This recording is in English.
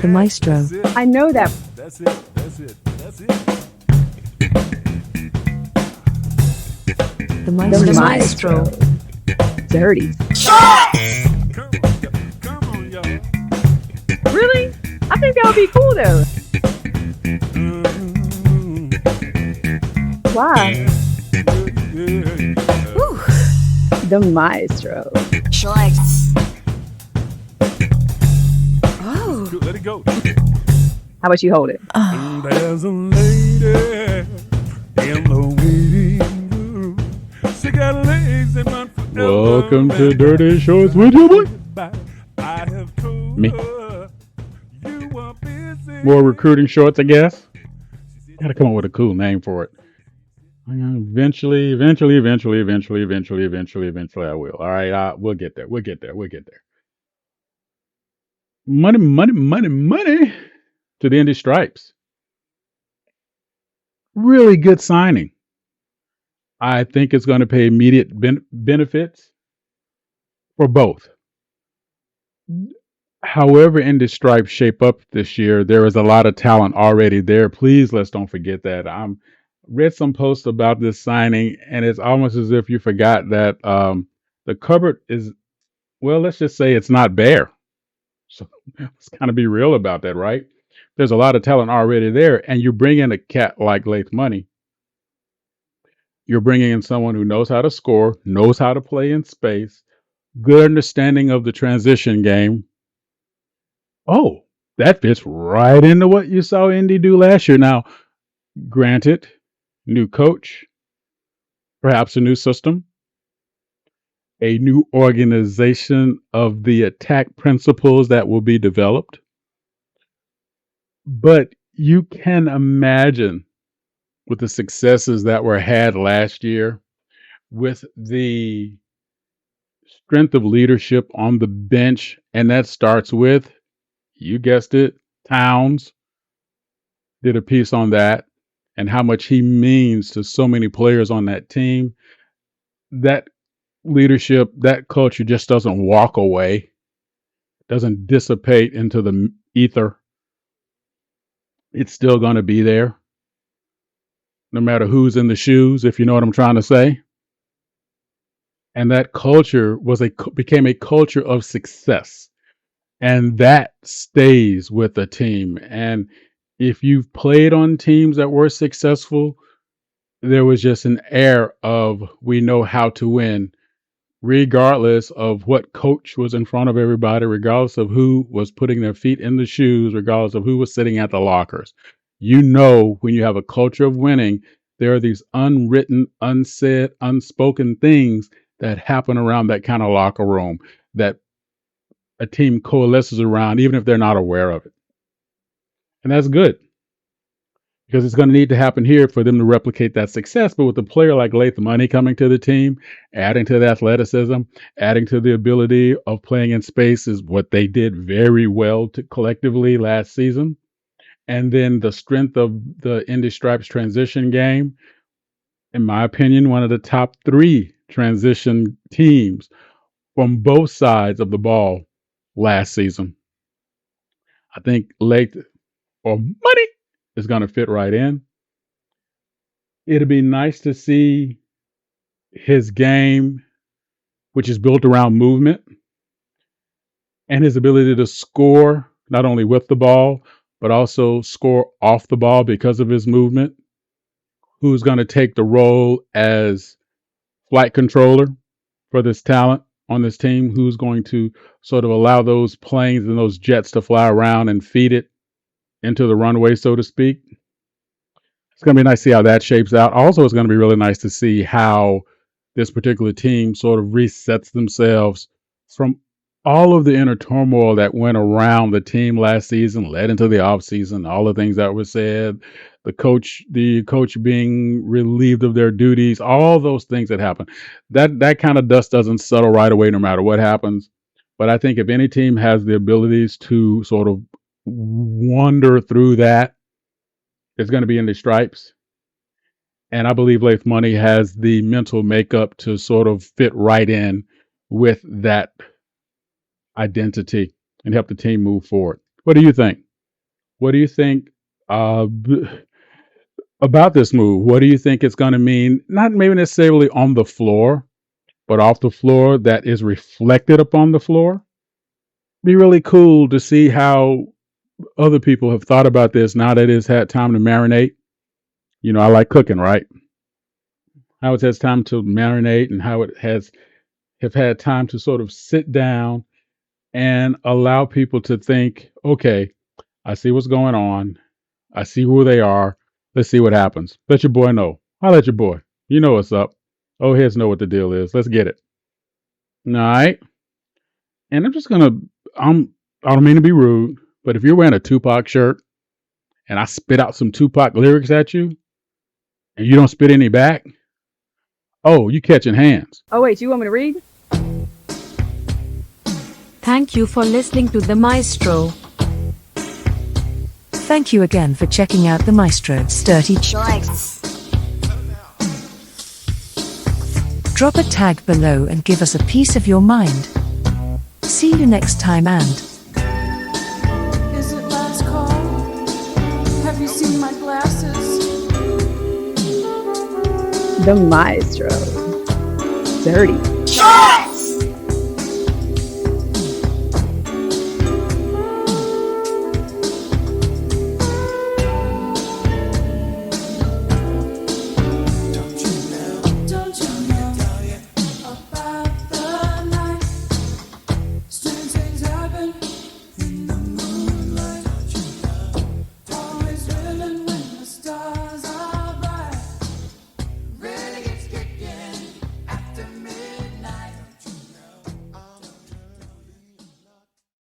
The Maestro. That's it. I know that. That's it. That's it. That's it. The Maestro. The Maestro. Dirty. Come on, y'all. Really? I think that would be cool though. Why? The Maestro. Shorts. Oh. Let it go. How about you hold it? There's a lady in the waiting room. She got legs and one foot. Welcome to Dirty Shorts with your boy. I have told Me. her you were busy. More recruiting shorts, I guess. Gotta come up with a cool name for it. Eventually, I will. All right, we'll get there. We'll get there. Money to the Indy Stripes. Really good signing. I think it's going to pay immediate benefits for both. However Indy Stripes shape up this year, there is a lot of talent already there. Please, let's don't forget that. Read some posts about this signing, and it's almost as if you forgot that the cupboard is, well, let's just say it's not bare. So let's kind of be real about that, right? There's a lot of talent already there, and you bring in a cat like Lath Money. You're bringing in someone who knows how to score, knows how to play in space, good understanding of the transition game. Oh, that fits right into what you saw Indy do last year. Now, granted, new coach, perhaps a new system, a new organization of the attack principles that will be developed. But you can imagine with the successes that were had last year, with the strength of leadership on the bench, and that starts with, you guessed it, Towns did a piece on that and how much he means to so many players on that team. That leadership, that culture just doesn't walk away, doesn't dissipate into the ether. It's still going to be there, no matter who's in the shoes, if you know what I'm trying to say. And that culture became a culture of success. And that stays with the team. And if you've played on teams that were successful, there was just an air of, we know how to win, regardless of what coach was in front of everybody, regardless of who was putting their feet in the shoes, regardless of who was sitting at the lockers. You know, when you have a culture of winning, there are these unwritten, unsaid, unspoken things that happen around that kind of locker room that a team coalesces around, even if they're not aware of it. And that's good, because it's going to need to happen here for them to replicate that success. But with a player like Lath Money coming to the team, adding to the athleticism, adding to the ability of playing in space is what they did very well collectively last season. And then the strength of the Indy Stripes transition game, in my opinion, one of the top 3 transition teams from both sides of the ball last season. I think Lath or Money is going to fit right in. It'd be nice to see his game, which is built around movement, and his ability to score not only with the ball, but also score off the ball because of his movement. Who's going to take the role as flight controller for this talent on this team? Who's going to sort of allow those planes and those jets to fly around and feed it into the runway, so to speak? It's going to be nice to see how that shapes out. Also, it's going to be really nice to see how this particular team sort of resets themselves from all of the inner turmoil that went around the team last season, led into the offseason, all the things that were said, the coach being relieved of their duties, all those things that happen. That kind of dust doesn't settle right away no matter what happens. But I think if any team has the abilities to sort of wander through that, it's going to be in the Stripes. And I believe Lath Money has the mental makeup to sort of fit right in with that identity and help the team move forward. What do you think? What do you think about this move? What do you think it's going to mean? Not maybe necessarily on the floor, but off the floor that is reflected upon the floor. Be really cool to see how other people have thought about this now that it's had time to marinate. I like cooking, right? How it has time to marinate and how it has have had time to sort of sit down and allow people to think, okay, I see what's going on. I see who they are. Let's see what happens. Let your boy know. I'll let your boy. You know what's up. Old heads know what the deal is. Let's get it. All right. And I don't mean to be rude, but if you're wearing a Tupac shirt and I spit out some Tupac lyrics at you and you don't spit any back, oh, you catching hands. Oh, wait, you want me to read? Thank you for listening to the Maestro. Thank you again for checking out the Maestro's Dirty. Shorts. Drop a tag below and give us a piece of your mind. See you next time and Is it last call? Have you seen my glasses? The Maestro. Dirty. Shorts.